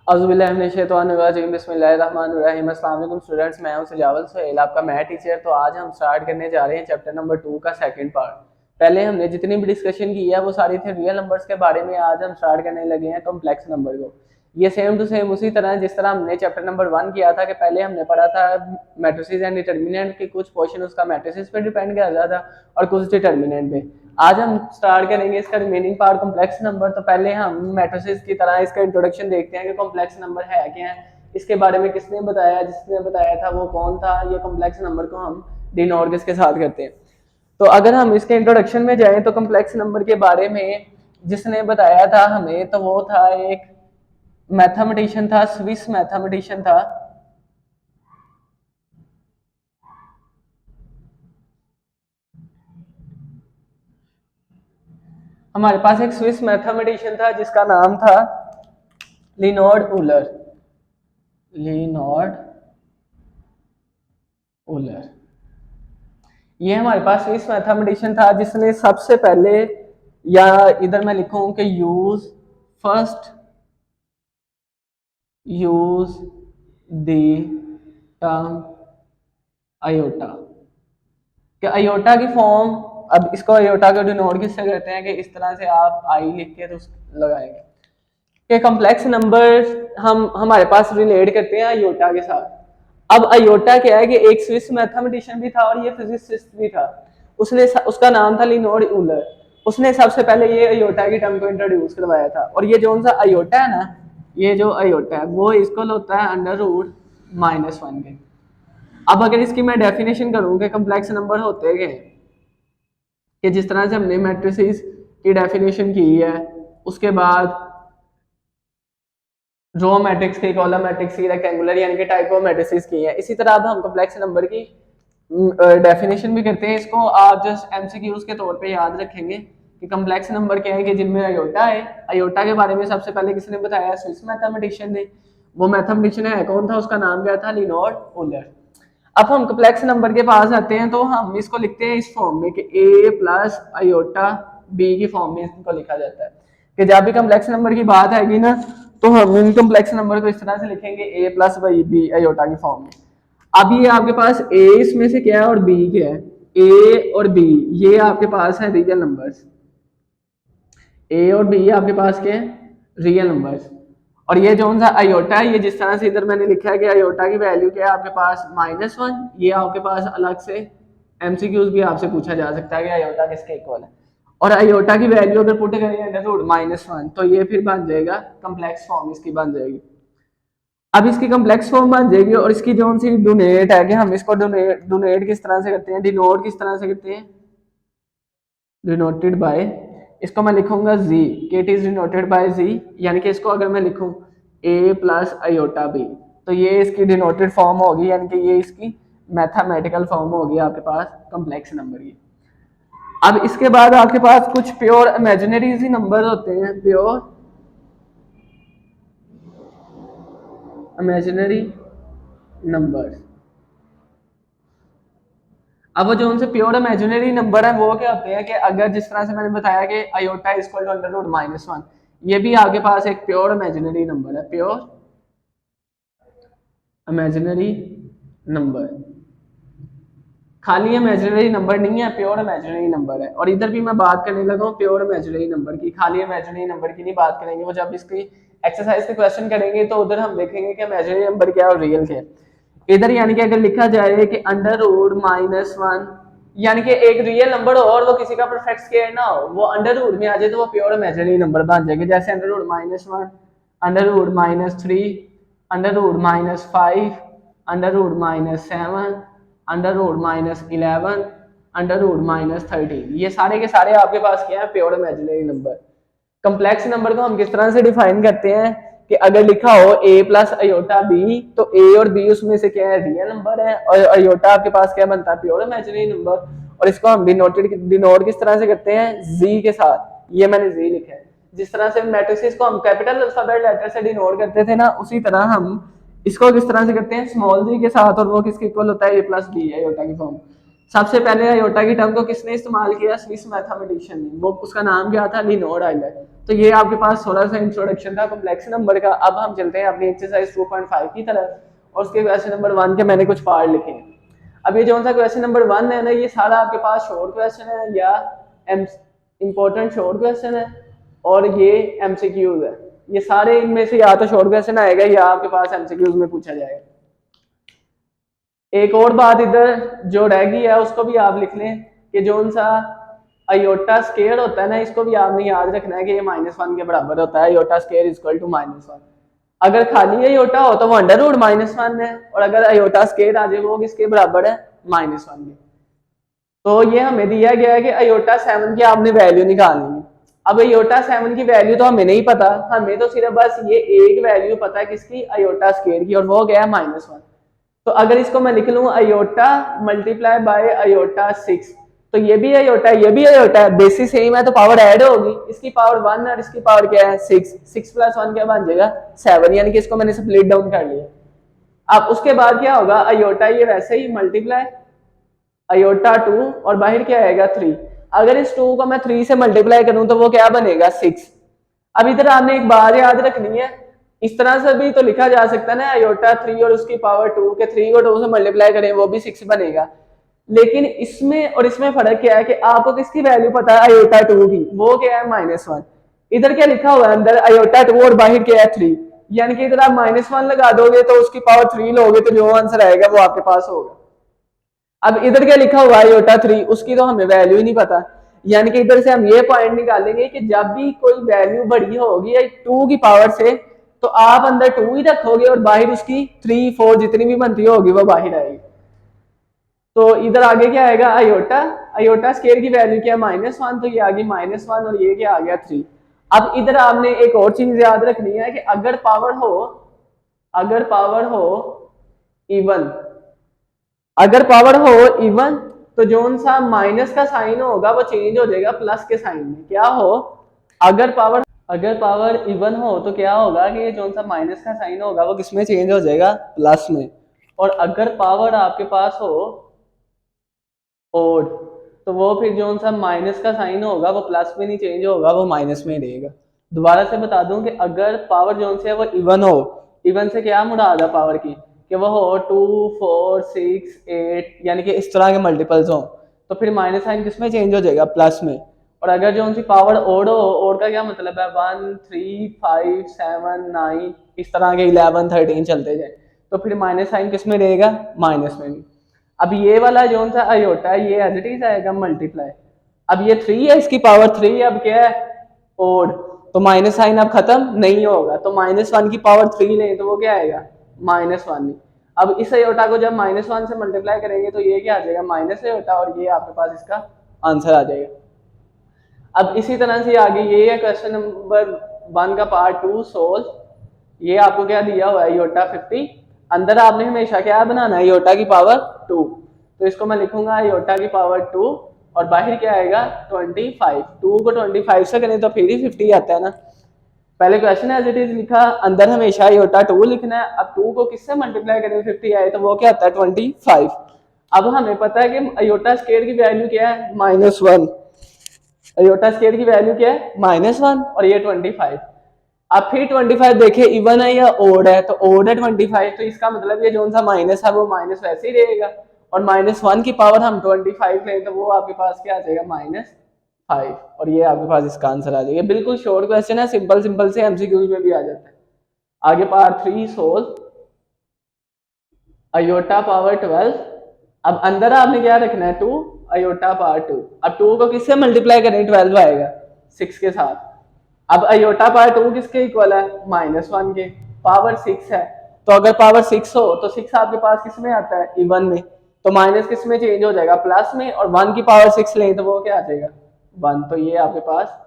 औज़ुबिल्लाहि बिस्मिल्लाहिर्रहमानिर्रहीम। अस्सलाम वालेकुम स्टूडेंट्स, मैं हूं सजावल सोहेल, आपका मैथ टीचर। तो आज हम स्टार्ट करने जा रहे हैं चैप्टर नंबर 2 का सेकंड पार्ट। पहले हमने जितनी भी डिस्कशन की है वो सारी थी रियल नंबर्स के बारे में। आज हम स्टार्ट करने लगे हैं कॉम्प्लेक्स नंबर को। ये सेम टू सेम उसी तरह जिस तरह हमने चैप्टर नंबर 1 किया था कि पहले हमने पढ़ा था मैट्रिसेस एंड डिटर्मिनेंट के कुछ पोर्शन उसका मैट्रिसेस पे डिपेंड किया था और कुछ डिटर्मिनेंट पे। आज हम स्टार्ट करेंगे इसका रिमेनिंग पार्ट कॉम्प्लेक्स नंबर। तो पहले हम मैट्रिसेस की तरह इसका इंट्रोडक्शन देखते हैं कि कॉम्प्लेक्स नंबर है क्या है, इसके बारे में किसने बताया, जिसने बताया था वो कौन था, ये कॉम्प्लेक्स नंबर को हम डिनोट किसके साथ करते हैं। तो अगर हम इसके इंट्रोडक्शन में जाएं तो कॉम्प्लेक्स नंबर के बारे में जिसने बताया था हमें, तो वो था एक मैथमेटिशियन था, स्विस मैथमेटिशियन था। हमारे पास एक स्विस मैथमेटिशियन था जिसका नाम था लिनोर्ड उलर। लिनोर्ड उलर ये हमारे पास स्विस मैथमेटिशियन था जिसने सबसे पहले, या इधर मैं लिखूं कि first use the term iota, कि आयोटा की फॉर्म, अब इसको आयोटा को डिनोट किससे करते हैं कि इस तरह से आप आई लिख के तो लगाएंगे कि कॉम्प्लेक्स नंबर हम हमारे पास रिलेट करते हैं आयोटा के साथ। अब आयोटा क्या है कि एक स्विस मैथमेटिशियन भी था और ये फिजिसिस्ट भी था। उसका नाम था लिनोर्ड यूलर। उसने सबसे पहले ये आयोटा की टर्म को इंट्रोड्यूस करवाया था। और ये जो सा आयोटा है ना, ये जो आयोटा है वो इसको होता है √-1 के। अब अगर इसकी मैं डेफिनेशन करूं कि कॉम्प्लेक्स नंबर होते हैं कि जिस तरह से हमने मैट्रिसेस की डेफिनेशन की है, उसके बाद रो मैट्रिक्स की, कॉलम मैट्रिक्स की, रेक्टेंगुलर यानी कि टाइप ऑफ मैट्रिसेस की है, इसी तरह अब हम कॉम्प्लेक्स नंबर की डेफिनेशन भी करते हैं। इसको आप जस्ट एमसीक्यूज के तौर पे याद रखेंगे कि कॉम्प्लेक्स नंबर क्या है कि जिनमें आयोटा है। आयोटा के बारे में सबसे पहले किसने बताया? स्विस मैथमेटिशियन ने। वो मैथमेटिशियन है कौन था? उसका नाम क्या था? लिनोर्ड उलर। अब हम कॉम्प्लेक्स नंबर के पास आते हैं तो हम इसको लिखते हैं इस फॉर्म में कि a प्लस आयोटा b की फॉर्म में इसको लिखा जाता है। कि जब भी कॉम्प्लेक्स नंबर की बात आएगी ना तो हम इन कॉम्प्लेक्स नंबर को इस तरह से लिखेंगे a प्लस b आयोटा की फॉर्म में। अब ये आपके पास a इसमें से क्या है और b क्या है? a और b ये आपके पास है रियल नंबर्स। a और b आपके पास क्या है? Real numbers. और ये जो सा आयोटा है, ये जिस तरह से इधर मैंने लिखा है कि आयोटा की वैल्यू क्या है आपके पास -1, ये आपके पास अलग से एमसीक्यूज भी आपसे पूछा जा सकता है कि आयोटा किसके इक्वल है। और आयोटा की वैल्यू अगर पुट करें √-1 तो ये फिर बन जाएगा कॉम्प्लेक्स फॉर्म, इसकी बन जाएगी। अब इसकी कॉम्प्लेक्स फॉर्म बन जाएगी और इसकी जो सी डोनेट है कि हम इसको डोनेट किस तरह से करते हैं, डिनोट किस तरह से करते हैं, डिनोटेड बाय, इसको मैं लिखूंगा z, कि it is denoted by z। यानी कि इसको अगर मैं लिखूं a प्लस आयोटा b तो ये इसकी डिनोटेड फॉर्म होगी, यानी कि ये इसकी मैथमेटिकल फॉर्म होगी आपके पास कॉम्प्लेक्स नंबर की। अब इसके बाद आपके पास कुछ प्योर इमेजिनरी ही नंबर होते हैं, प्योर इमेजिनरी नंबर्स। अब वो जो उनसे प्योर इमेजिनरी नंबर है वो क्या होते हैं कि अगर जिस तरह से मैंने बताया कि आयोटा इक्वल टू √-1, ये भी आपके पास एक प्योर इमेजिनरी नंबर है, प्योर इमेजिनरी नंबर। खाली इमेजिनरी नंबर नहीं है, प्योर इमेजिनरी नंबर है। और इधर भी मैं बात करने लगा हूँ प्योर इमेजिनरी नंबर की, खाली इमेजिनरी नंबर की नहीं बात करेंगे। वो जब इसकी एक्सरसाइज के क्वेश्चन करेंगे तो उधर हम देखेंगे कि इमेजिनरी नंबर क्या है और रियल क्या है। इधर यानी कि अगर लिखा जाए कि √-1 यानी कि एक रियल नंबर हो और वो किसी का परफेक्ट स्क्वायर ना हो, वो अंडर रूट में आ जाए तो वो प्योर इमेजिनरी नंबर बन जाएगी। जैसे √-1, √-3, √-5, √-7, √-11, √-13, ये सारे के सारे आपके पास क्या है? Pure imaginary number. Complex number को हम किस तरह से डिफाइन करते हैं कि अगर लिखा हो a प्लस आयोटा b तो a और b उसमें से क्या है? रियल नंबर है। और आयोटा आपके पास क्या बनता है? Pure imaginary number. और इसको हम डिनोट किस तरह से करते हैं? z के साथ। ये मैंने z लिखा है। जिस तरह से मैट्रिसेस को हम कैपिटल अल्फाबेट लेटर से डिनोट करते थे ना, उसी तरह हम इसको किस तरह से करते हैं? स्मॉल g के साथ। और वो किसके इक्वल होता है? a प्लस b आयोटा की फॉर्म। सबसे पहले आयोटा की टर्म को किसने इस्तेमाल किया? स्विस मैथमेटिशियन ने। वो उसका नाम क्या था? लिनोर आइलर। तो ये आपके पास थोड़ा सा इंट्रोडक्शन था कॉम्प्लेक्स नंबर का। अब हम चलते हैं अपनी एक्सरसाइज 2.5 की तरफ और उसके क्वेश्चन नंबर 1 के मैंने कुछ पार्ट लिखे हैं। अब ये जो सा क्वेश्चन नंबर 1 है ना, ये सारा आपके पास शॉर्ट क्वेश्चन है या इंपॉर्टेंट शॉर्ट क्वेश्चन है और ये एमसीक्यूज है। ये सारे इनमें से या तो शॉर्ट क्वेश्चन आएगा या आपके पास एमसीक्यूज में पूछा जाएगा। एक और बात इधर जो रह गई है उसको भी आप लिख लें कि जो सा आयोटा स्केयर होता है ना, इसको भी आपने याद रखना है कि ये -1 के बराबर होता है। Iota square equal to -1। अगर खाली आयोटा हो तो वो अंडर रूट -1 है, और अगर आयोटा स्केयर आ जाए वो किसके बराबर है? -1 के। तो ये हमें दिया गया है कि आयोटा 7 की आपने वैल्यू निकालनी है। अब आयोटा 7 की वैल्यू तो हमें नहीं पता, हमें तो सिर्फ बस ये एक वैल्यू पता है किसकी? आयोटा स्केयर की, और वो गया है -1। तो अगर इसको मैं लिख लूं आयोटा मल्टीप्लाई बाय आयोटा 6, तो ये भी आयोटा है, ये भी आयोटा है, बेसिस सेम है तो पावर ऐड होगी। इसकी पावर 1 और इसकी पावर क्या है? 6। 6 + 1 क्या बन जाएगा? 7, यानी कि इसको मैंने स्प्लिट डाउन कर लिया। अब उसके बाद क्या होगा? आयोटा ये वैसे ही मल्टीप्लाई आयोटा 2 और बाहर क्या आएगा? 3। अगर इस 2 को मैं 3 से मल्टीप्लाई करूं तो वो क्या बनेगा? 6। अब इधर आपने एक बात याद रखनी है, इस तरह से भी तो लिखा जा सकता है ना, आयोटा 3 और उसकी पावर 2 के 3 को 2 से मल्टीप्लाई करें वो भी 6 बनेगा। लेकिन इसमें और इसमें फर्क क्या है कि आपको किसकी वैल्यू पता है? आयोटा 2 की, वो क्या है? -1। इधर क्या लिखा हुआ है? अंदर आयोटा 2 और बाहर क्या है? 3। यानी कि इधर आप -1 लगा दोगे तो उसकी पावर 3 लोगे तो जो आंसर आएगा वो आपके पास होगा। अब इधर क्या लिखा हुआ है? आयोटा 3, उसकी तो हमें वैल्यू ही नहीं पता। यानी कि इधर से हम ये पॉइंट निकालेंगे कि जब भी कोई वैल्यू बड़ी होगी 2 की पावर से, तो आप अंदर 2 ही रखोगे और बाहर उसकी 3, 4 जितनी भी बनती होगी वो बाहर आएगी। तो इधर आगे क्या आएगा? आयोटा। आयोटा स्केयर की वैल्यू क्या है? -1, तो ये आ गई -1 और ये क्या आ गया? 3। अब इधर आपने एक और चीज याद रखनी है कि अगर पावर हो इवन, अगर पावर हो इवन तो जो सा माइनस का साइन होगा वो चेंज हो जाएगा प्लस के साइन में। क्या हो? अगर पावर इवन हो तो क्या होगा कि जो सा माइनस का साइन होगा वो किसमें चेंज हो जाएगा? प्लस में। और अगर पावर आपके पास हो ओड, तो वो फिर जो सा माइनस का साइन होगा वो प्लस में नहीं चेंज होगा, वो माइनस में रहेगा। दोबारा से बता दूं कि अगर पावर जो है वो इवन हो, इवन से क्या मुराद है पावर की? कि वो हो 2, 4, 6, 8, यानी कि इस तरह के मल्टीपल्स हो, तो फिर माइनस साइन किसमें चेंज हो जाएगा? प्लस में। और अगर जो उनकी पावर ओड हो, ओड का क्या मतलब है? 1, 3, 5, 7, 9, इस तरह के 11, 13 चलते जाए, तो फिर माइनस साइन किसमें रहेगा? माइनस में भी। अब ये वाला जो सा आयोटा है ये एज इट इज आएगा मल्टीप्लाई। अब ये 3 है, इसकी पावर 3, अब क्या है? ओड, तो माइनस साइन अब खत्म नहीं होगा, तो -1 की पावर 3 लें तो वो क्या आएगा? -1। अब इस आयोटा को जब -1 से मल्टीप्लाई करेंगे तो ये क्या आ जाएगा? माइनस आयोटा, और ये आपके पास इसका आंसर आ जाएगा। अब इसी तरह से आगे ये है क्वेश्चन नंबर 1 का पार्ट 2 सोल्व। ये आपको क्या दिया हुआ है? आयोटा 50। अंदर आपने हमेशा क्या बनाना है? आयोटा की पावर 2। तो इसको मैं लिखूंगा आयोटा की पावर 2 और बाहर क्या आएगा? 25। 2 को 25 से करें तो फिर ही 50 आता है ना। पहले क्वेश्चन एज इट इज लिखा, अंदर हमेशा आयोटा 2 लिखना है। अब 2 को किससे मल्टीप्लाई करें 50 आए तो वो क्या आता है? 25। अब हमें पता है कि आयोटा स्केयर की वैल्यू क्या है? -1। आयोटा स्केयर की वैल्यू क्या है? -1 और ये 25। अब फिर 25 देखे इवन है या ओड है, तो ओड है 25, तो इसका मतलब ये जो सा माइनस है वो माइनस वैसे ही रहेगा, और -1 की पावर हम 25 लें तो वो आपके पास क्या आ जाएगा? -5, और ये आपके पास इसका आंसर आ जाएगा। बिल्कुल शॉर्ट क्वेश्चन है, सिंपल सिंपल से एमसीक्यूज में भी आ जाता है। आगे पार्ट 3 सोल्व। Iota power 12। अब अंदर आपने क्या रखना है? 2 आयोटा पावर 2। अब 2 को किससे मल्टीप्लाई करें? 12 आएगा 6 के साथ। अब आयोटा पावर 2 किसके इक्वल है? -1 के। पावर 6 है, तो अगर पावर 6 हो तो 6 आपके पास किस में आता है? इवन में। तो माइनस किस में चेंज हो जाएगा? प्लस में। और 1 की पावर 6 लें तो वो क्या आ जाएगा? 1। तो ये आपके पास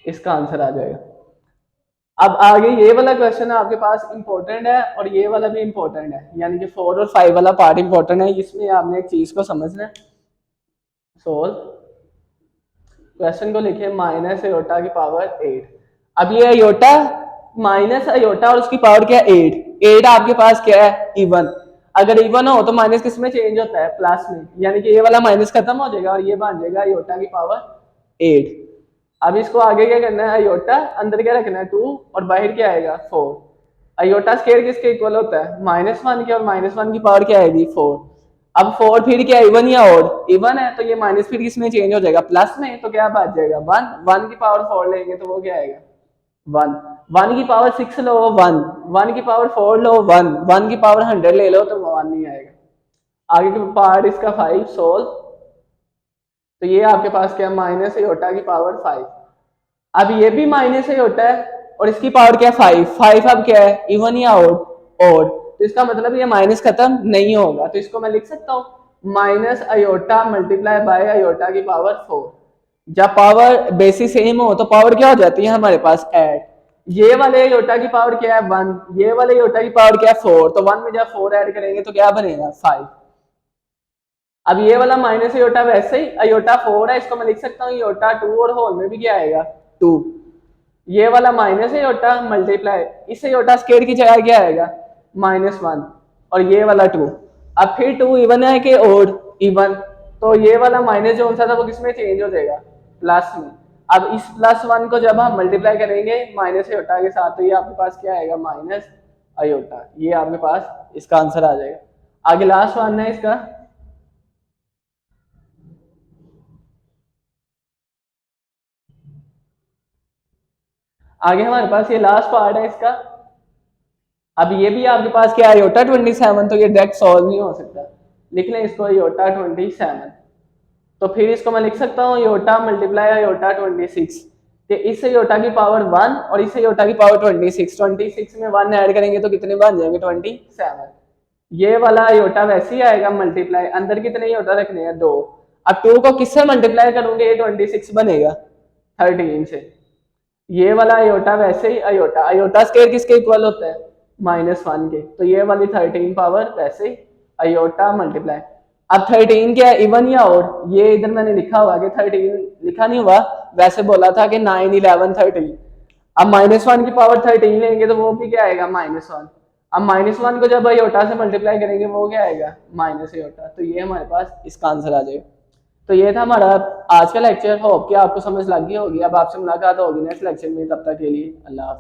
इसका आंसर आ जाएगा। अब आगे ये वाला क्वेश्चन आपके पास इंपॉर्टेंट है और ये वाला भी इंपॉर्टेंट है, यानी कि 4 और 5 वाला पार्ट इंपॉर्टेंट है। इसमें आपने एक चीज को समझना है। सोल्व क्वेश्चन को लिखे माइनस आयोटा की पावर 8। अब ये आयोटा माइनस आयोटा और उसकी पावर क्या है? 8 आपके पास क्या है? इवन। अगर इवन हो तो माइनस किस में चेंज होता है, प्लस में, यानी कि ये वाला माइनस खत्म हो जाएगा और ये बन जाएगा आयोटा की पावर 8। अब इसको आगे क्या करना है, आयोटा अंदर क्या रखना है 2 और बाहर क्या आएगा 4। आयोटा स्केयर किसके इक्वल होता है, -1 के, और -1 की पावर क्या आएगी 4। अब 4 फिर क्या इवन या ऑड, इवन है तो ये माइनस फिर किसमें चेंज हो जाएगा, प्लस में, तो क्या बच जाएगा 1। 1 की पावर 4 लेंगे तो वो क्या आएगा 1। 1 की पावर 6 लो 1, 1 की पावर 4 लो 1, 1 की पावर 100 ले लो तो 1 नहीं आएगा। आगे के पार्ट इसका 5 सोल्व, तो ये आपके पास क्या माइनस आयोटा की पावर 5। अब ये भी माइनस आयोटा है और इसकी पावर क्या 5, 5 अब क्या है इवन या ऑड, ऑड, तो इसका मतलब ये माइनस खत्म नहीं होगा, तो इसको मैं लिख सकता हूँ minus iota multiply by iota की पावर 4। जब पावर बेसिस सेम हो तो पावर क्या हो जाती है हमारे पास ऐड, ये वाले आयोटा की पावर क्या है 1, ये वाले आयोटा की पावर क्या है 4, तो 1 में जब 4 ऐड करेंगे तो क्या बनेगा 5। अब ये वाला माइनस आयोटा वैसे ही आयोटा 4 है, इसको मैं लिख सकता हूँ आयोटा 2 और होल में भी क्या आएगा 2। ये वाला माइनस आयोटा मल्टीप्लाई इस आयोटा स्क्वायर की जगह क्या आएगा -1 और ये वाला 2। अब फिर 2 इवन है कि ओड, इवन, तो ये वाला माइनस जो सा था वो किसमें चेंज हो जाएगा प्लस में। अब इस +1 को जब हम मल्टीप्लाई करेंगे माइनस आयोटा के साथ तो ये आपके पास क्या आएगा माइनस आयोटा, ये आपके पास इसका आंसर आ जाएगा। आगे लास्ट वन है इसका, आगे हमारे पास ये लास्ट पार्ट है इसका। अब ये भी आपके पास क्या है आयोटा 27, तो ये डायरेक्ट सॉल्व नहीं हो सकता, लिख लें इसको आयोटा 27। तो फिर इसको मैं लिख सकता हूँ आयोटा मल्टीप्लाई आयोटा 26, कि इस आयोटा की पावर 1 और इस आयोटा की पावर 26 में 1 ऐड करेंगे तो कितने बन जाएंगे 27। ये वाला आयोटा वैसे ही आएगा मल्टीप्लाई, अंदर कितने आयोटा रखने हैं 2। अब 2 को किससे मल्टीप्लाई करोगे ये 26 बनेगा 13 से। ये वाला आयोटा वैसे ही आयोटा, आयोटा स्क्वायर किसके इक्वल होता है -1 के, तो ये वाली 13 पावर वैसे ही आयोटा मल्टीप्लाई। अब 13 क्या है इवन या ऑड, ये इधर मैंने लिखा हुआ कि 13 लिखा नहीं हुआ, वैसे बोला था कि 9 11 13। अब -1 की पावर 13 लेंगे तो वो भी क्या आएगा -1। अब -1 को जब आयोटा से मल्टीप्लाई करेंगे वो क्या आएगा माइनस आयोटा, तो ये हमारे पास इसका आंसर आ जाएगा। तो ये था हमारा आज का लेक्चर, होप कि आपको समझ लग गई होगी। अब आपसे मुलाकात होगी नेक्स्ट लेक्चर में, तब तक के लिए अल्लाह हाफ़िज़।